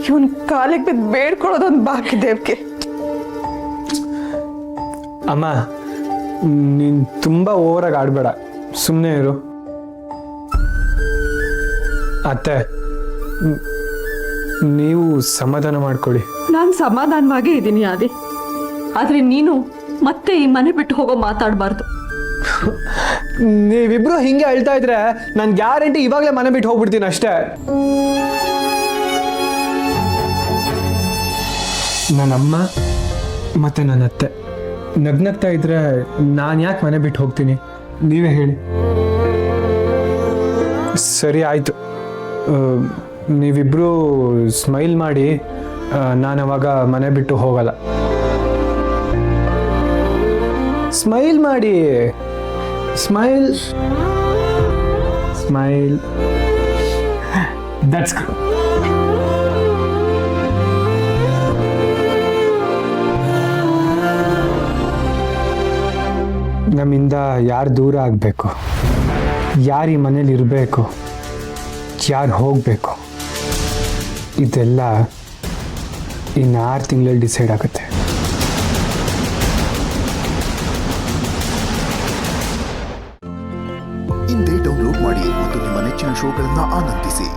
ಇವನ್ ಕಾಲಿಗೆ ಬಿದ್ದು ಬೇಡ್ಕೊಳ್ಳೋದೊಂದು ಬಾಕಿ ದೇವ್ಗೆ. ಅಮ್ಮ, ನೀನು ತುಂಬ ಓವರಾಗಿ ಆಡಬೇಡ, ಸುಮ್ಮನೆ ಇರು. ಅತ್ತೆ, ನೀವು ಸಮಾಧಾನ ಮಾಡ್ಕೊಳ್ಳಿ. ನಾನು ಸಮಾಧಾನವಾಗೇ ಇದ್ದೀನಿ ಆದಿ. ಆದ್ರೆ ನೀನು ಮತ್ತೆ ಈ ಮನೆ ಬಿಟ್ಟು ಹೋಗೋ ಮಾತಾಡಬಾರ್ದು. ನೀವಿಬ್ರು ಹಿಂಗೆ ಹೇಳ್ತಾ ಇದ್ರೆ ನಾನು ಗ್ಯಾರಂಟಿ ಇವಾಗಲೇ ಮನೆ ಬಿಟ್ಟು ಹೋಗ್ಬಿಡ್ತೀನಿ ಅಷ್ಟೇ. ನನ್ನಮ್ಮ ಮತ್ತೆ ನನ್ನ ಅತ್ತೆ ನಗ್ನಗ್ತಾ ಇದ್ರೆ ನಾನು ಯಾಕೆ ಮನೆ ಬಿಟ್ಟು ಹೋಗ್ತೀನಿ, ನೀವೇ ಹೇಳಿ. ಸರಿ ಆಯಿತು, ನೀವಿಬ್ರು ಸ್ಮೈಲ್ ಮಾಡಿ, ನಾನು ಅವಾಗ ಮನೆ ಬಿಟ್ಟು ಹೋಗಲ್ಲ. ಸ್ಮೈಲ್ ಮಾಡಿ, ಸ್ಮೈಲ್ ಸ್ಮೈಲ್. That's good. ನಮ್ಮಿಂದ ಯಾರು ದೂರ ಆಗಬೇಕು, ಯಾರು ಈ ಮನೇಲಿ ಇರಬೇಕು, ಯಾರು ಹೋಗಬೇಕು, ಇದೆಲ್ಲ ಇನ್ನು 6 ತಿಂಗಳಲ್ಲಿ ಡಿಸೈಡ್ ಆಗುತ್ತೆ. ಇಂದೇ ಡೌನ್ಲೋಡ್ ಮಾಡಿ ಮತ್ತು ನಿಮ್ಮ ನೆಚ್ಚಿನ ಶೋಗಳನ್ನು ಆನಂದಿಸಿ.